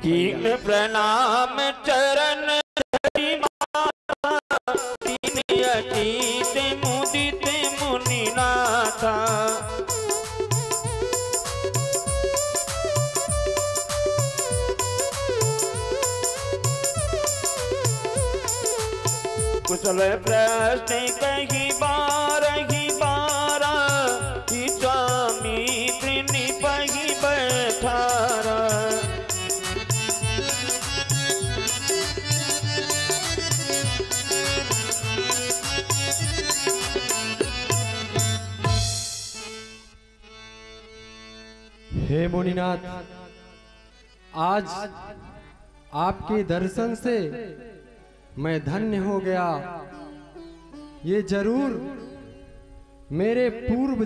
कीन प्रणाम चरण तीन अतीत मुदित मुनिनाथा। कुशल प्रश्न कही बारा स्वामी निपहि बैठारा। हे मुनिनाथ, आज आपके दर्शन से मैं धन्य हो गया। ये जरूर मेरे पूर्व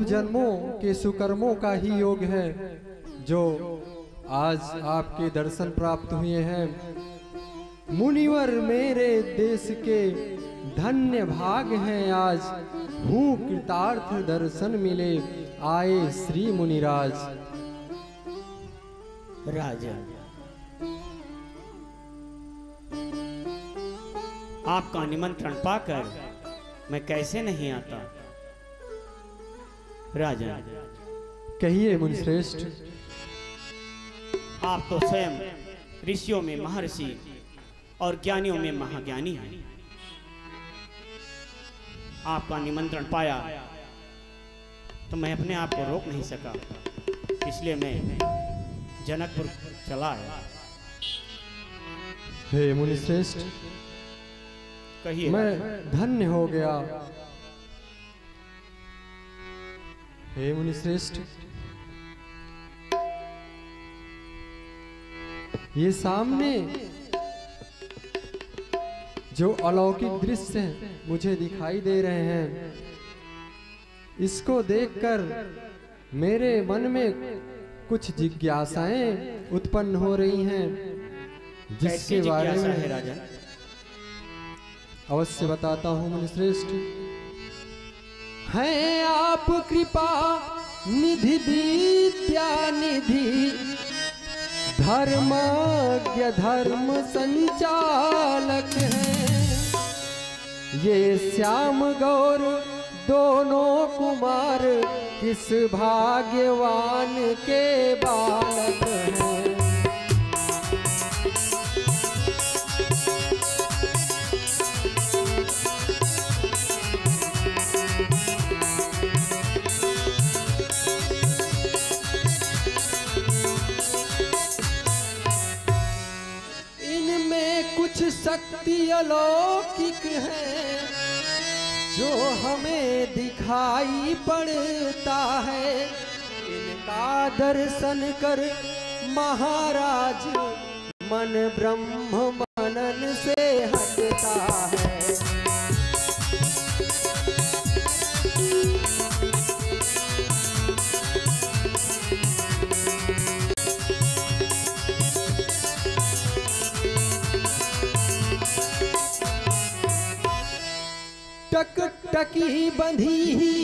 जन्मों के सुकर्मों का ही योग है जो आज आपके दर्शन प्राप्त हुए हैं। मुनिवर मेरे देश के धन्य भाग हैं, आज हूँ कृतार्थ दर्शन मिले आए श्री मुनिराज। राजा, आपका निमंत्रण पाकर मैं कैसे नहीं आता। राजा, कहिए मुनिश्रेष्ठ। आप तो स्वयं ऋषियों में महर्षि और ज्ञानियों में महाज्ञानी हैं। आपका निमंत्रण पाया तो मैं अपने आप को रोक नहीं सका, इसलिए मैं जनकपुर चला आया। हे मुनिश्रेष्ठ, कहिए। मैं धन्य हो गया। हे मुनिश्रेष्ठ, ये सामने जो अलौकिक दृश्य मुझे दिखाई दे रहे हैं, इसको देखकर मेरे मन में कुछ जिज्ञासाएं उत्पन्न हो रही हैं, जिसके बारे में राजा अवश्य बताता हूँ मुनिश्रेष्ठ। हैं आप कृपा निधि विद्या निधि, धर्मज्ञ धर्म संचालक हैं। ये श्याम गौर दोनों कुमार किस भाग्यवान के बालक हैं। इनमें कुछ शक्ति अलौकिक है जो हमें दिखाई पड़ता है। इनका दर्शन कर महाराज मन ब्रह्म मनन से हटता है। टक टकी बंधी ही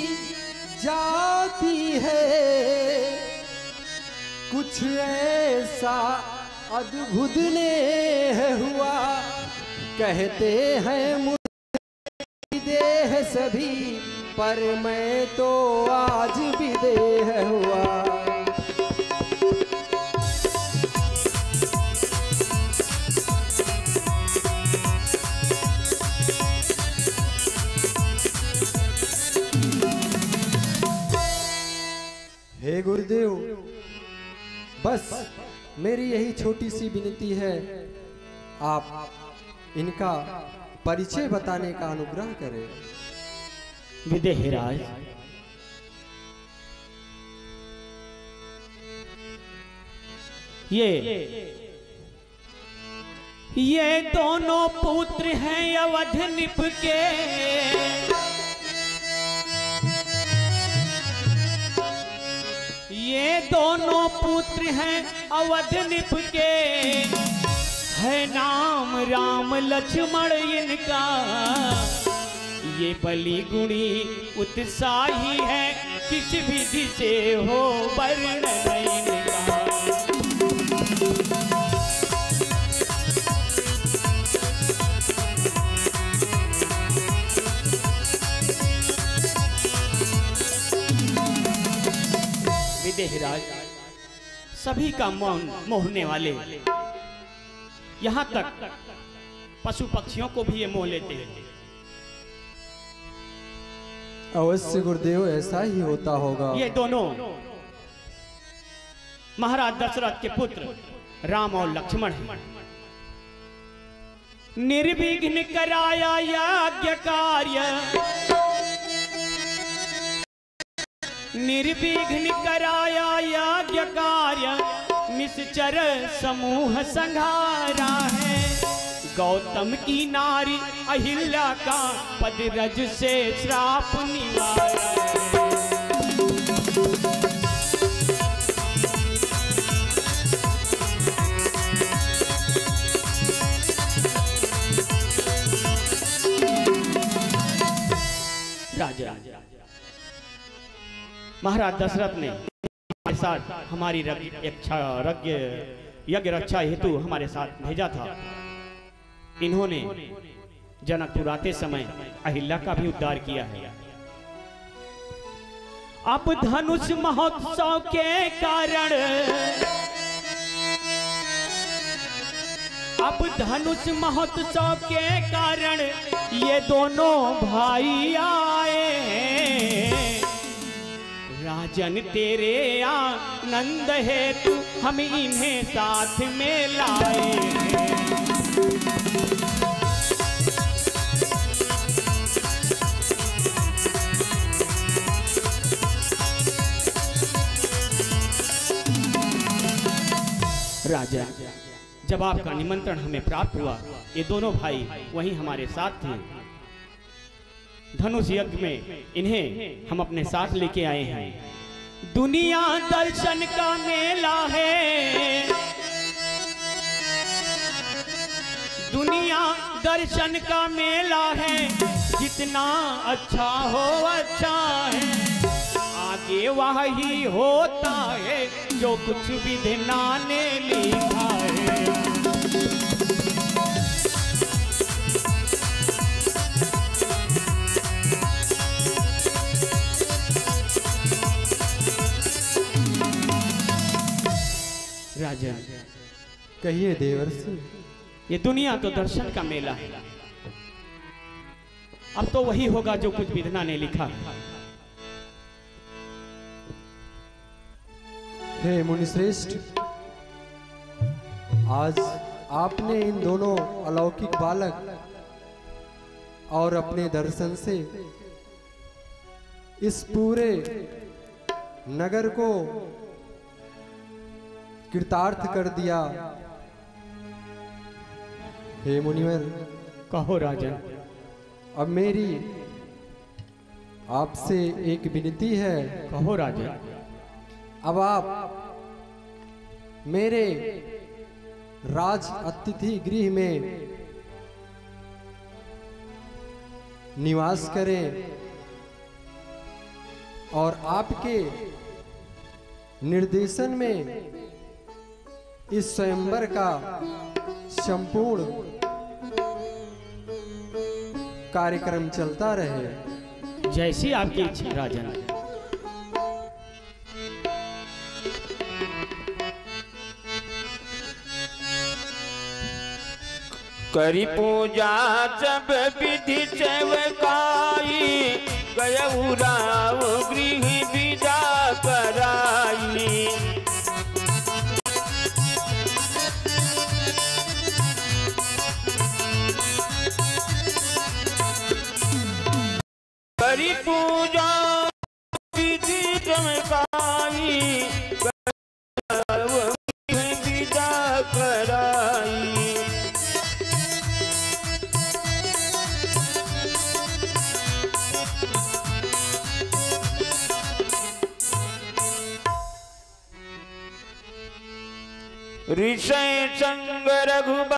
जाती है, कुछ ऐसा अद्भुत ने हुआ। कहते हैं मुझे देह सभी, पर मैं तो आज भी देह हुआ। हे गुरुदेव, बस मेरी यही छोटी सी विनती है, आप इनका परिचय बताने का अनुग्रह करें। विदेहराज, ये दोनों पुत्र हैं अवध निप के। ये दोनों पुत्र हैं अवध निप के, है नाम राम लक्ष्मण इनका। ये बलि गुणी उत्साही है, किस विधि से हो वर्णन इनका। विदेहराज सभी का मौन मोहने वाले, यहाँ तक पशु पक्षियों को भी ये मोह लेते हैं। अवश्य गुरुदेव, ऐसा ही होता होगा। ये दोनों महाराज दशरथ के पुत्र राम और लक्ष्मण हैं। निर्विघ्न कराया यज्ञ कार्य, निर्विघ्न कराया यज्ञ कार्य, निश्चर समूह संघारा है। गौतम की नारी अहिल्या का पदरज से श्राप निवारा है। राजा महाराज दशरथ ने हमारे साथ हमारी यज्ञ रक्षा हेतु हमारे साथ भेजा था। इन्होंने जनकपुर आते समय अहिल्या का भी उद्धार किया है। अब धनुष महोत्सव के कारण, अब धनुष महोत्सव के कारण ये दोनों भाई आए हैं। राजन तेरे आनंद हेतु हम इन्हें साथ में लाए हैं। राजा, जब आपका निमंत्रण हमें प्राप्त हुआ, ये दोनों भाई वहीं हमारे साथ थे। धनुष यज्ञ में इन्हें हम अपने साथ लेके आए हैं। दुनिया दर्शन का मेला है, दुनिया दर्शन का मेला है। जितना अच्छा हो अच्छा है, आगे वही होता है जो कुछ विधाना ने लिखा है। राजा, कहिए देवर्षि। ये दुनिया तो दर्शन का मेला है, अब तो वही होगा जो कुछ विधाना ने लिखा है। हे मुनिश्रेष्ठ, आज आपने इन दोनों अलौकिक बालक और अपने दर्शन से इस पूरे नगर को कृतार्थ कर दिया। हे मुनिवर, कहो राजा। अब मेरी आपसे एक विनती है। कहो राजा। अब आप मेरे राज अतिथि गृह में निवास करें और आपके निर्देशन में इस स्वयंवर का संपूर्ण कार्यक्रम चलता रहे। जैसी आपकी इच्छा राजन। करी पूजा जब विधि सेवकाई, गयऊ राव गृह विदा कराई। करी पूजा विधि सेवकाई, गयऊ गृह विदा कराई। ऋषय संग रघुबर